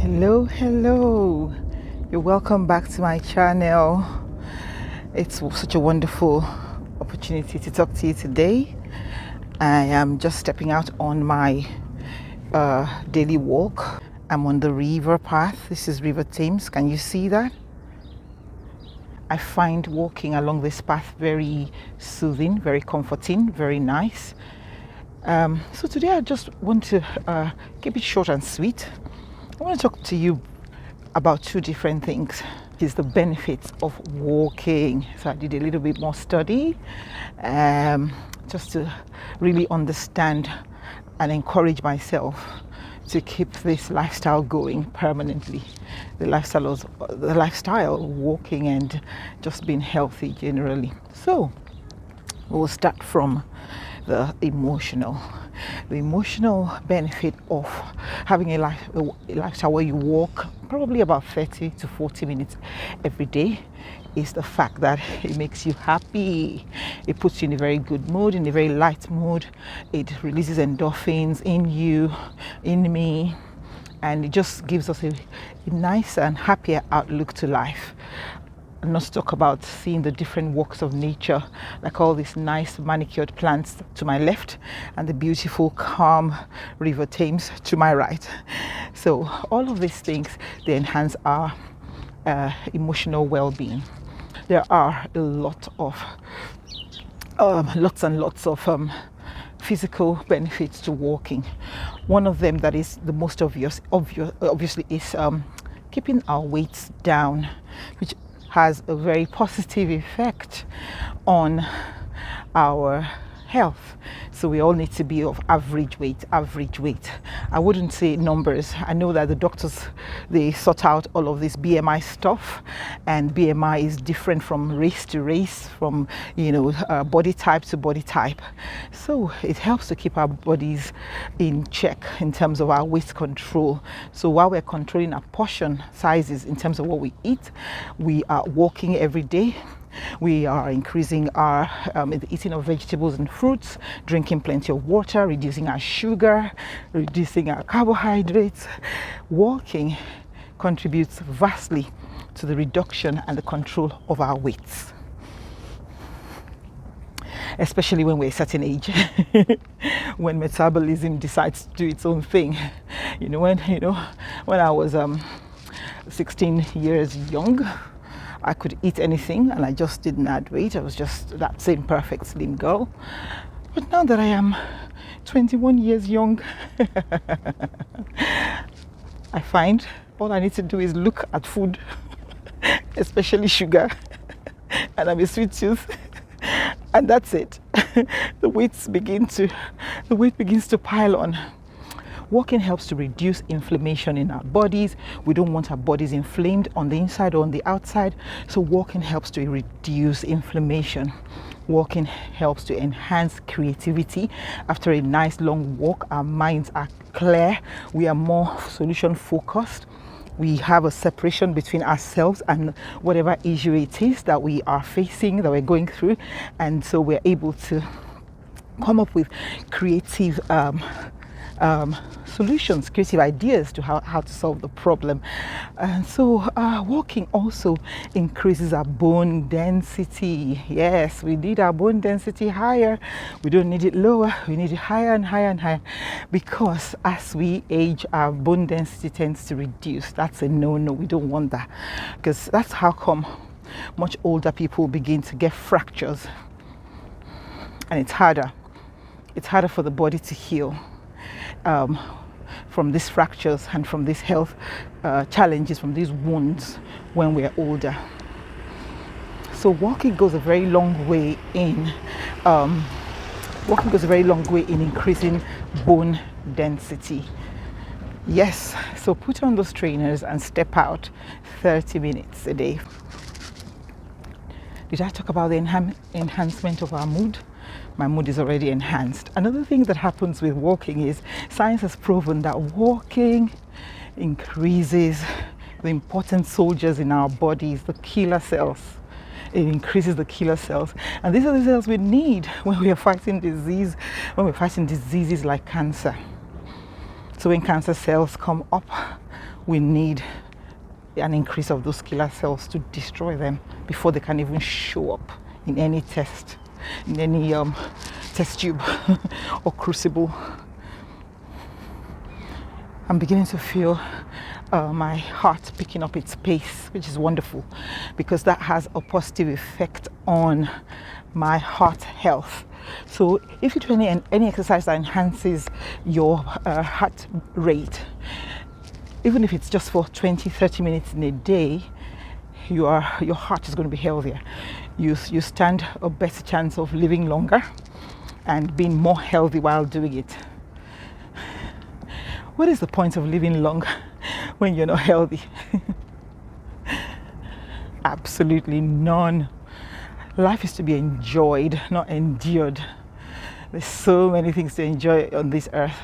Hello, you're welcome back to my channel. It's such a wonderful opportunity to talk to you today. I am just stepping out on my daily walk. I'm on the river path. This is River Thames. Can you see that? I find walking along this path very soothing, very comforting, very nice. So today I just want to keep it short and sweet. I want to talk to you about two different things. Is the benefits of walking. So I did a little bit more study just to really understand and encourage myself to keep this lifestyle going permanently. The lifestyle of walking and just being healthy generally. So we'll start from the emotional benefit of having a lifestyle where you walk probably about 30 to 40 minutes every day is the fact that it makes you happy. It puts you in a very good mood, in a very light mood. It releases endorphins in you, in me, and it just gives us a nicer and happier outlook to life. Not to talk about seeing the different walks of nature, like all these nice manicured plants to my left and the beautiful calm River Thames to my right. So all of these things, they enhance our emotional well-being. There are a lot of lots and lots of physical benefits to walking. One of them that is the most obviously is keeping our weights down, which has a very positive effect on our health. So we all need to be of average weight. I wouldn't say numbers. I know that the doctors, they sort out all of this BMI stuff, and BMI is different from race to race, from body type to body type. So it helps to keep our bodies in check in terms of our weight control. So while we're controlling our portion sizes in terms of what we eat, we are walking every day. We are increasing our eating of vegetables and fruits, drinking plenty of water, reducing our sugar, reducing our carbohydrates. Walking contributes vastly to the reduction and the control of our weights, especially when we're a certain age, when metabolism decides to do its own thing. When I was 16 years young, I could eat anything and I just didn't add weight. I was just that same perfect slim girl. But now that I am 21 years young, I find all I need to do is look at food, especially sugar, and I'm a sweet tooth, and that's it. The weight begins to pile on. Walking helps to reduce inflammation in our bodies. We don't want our bodies inflamed on the inside or on the outside. So walking helps to reduce inflammation. Walking helps to enhance creativity. After a nice long walk, our minds are clear. We are more solution focused. We have a separation between ourselves and whatever issue it is that we are facing, that we're going through. And so we're able to come up with creative solutions, creative ideas to how to solve the problem. And so walking also increases our bone density. Yes, we need our bone density higher. We don't need it lower. We need it higher and higher and higher, because as we age, our bone density tends to reduce. That's a no-no. We don't want that, because that's how come much older people begin to get fractures, and it's harder for the body to heal from these fractures and from these health challenges, from these wounds when we're older. So walking goes a very long way in increasing bone density. Yes, so put on those trainers and step out 30 minutes a day. Did I talk about the enhancement of our mood? My mood is already enhanced. Another thing that happens with walking is science has proven that walking increases the important soldiers in our bodies, the killer cells. It increases the killer cells, and these are the cells we need when we are fighting diseases like cancer. So when cancer cells come up, we need an increase of those killer cells to destroy them before they can even show up in any test, in any test tube or crucible. I'm beginning to feel my heart picking up its pace, which is wonderful because that has a positive effect on my heart health. So if you do any exercise that enhances your heart rate, even if it's just for 20-30 minutes in a day, your heart is going to be healthier. You stand a better chance of living longer and being more healthy while doing it. What is the point of living long when you're not healthy? Absolutely none. Life is to be enjoyed, not endured. There's so many things to enjoy on this earth.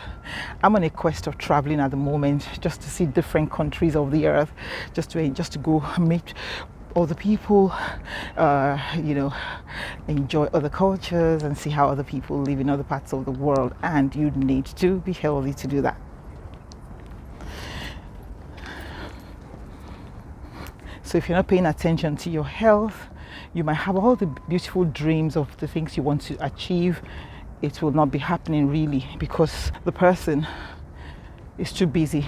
I'm on a quest of traveling at the moment, just to see different countries of the earth, just to go meet other people, enjoy other cultures and see how other people live in other parts of the world. And you need to be healthy to do that. So if you're not paying attention to your health, you might have all the beautiful dreams of the things you want to achieve. It will not be happening really because the person is too busy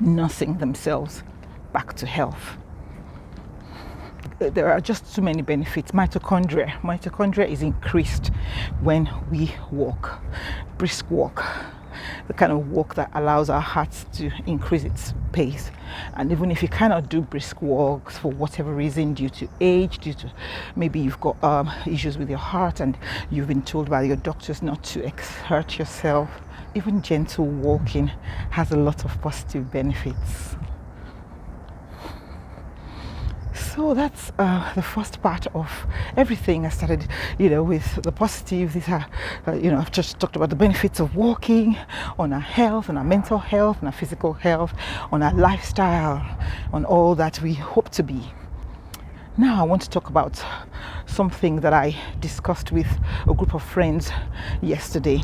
nursing themselves back to health. There are just too many benefits. Mitochondria is increased when we walk, brisk walk, the kind of walk that allows our hearts to increase its pace. And even if you cannot do brisk walks for whatever reason, due to age, due to maybe you've got issues with your heart and you've been told by your doctors not to exert yourself, even gentle walking has a lot of positive benefits. So that's the first part of everything. I started, with the positive. These are, I've just talked about the benefits of walking on our health, on our mental health, on our physical health, on our lifestyle, on all that we hope to be. Now I want to talk about something that I discussed with a group of friends yesterday.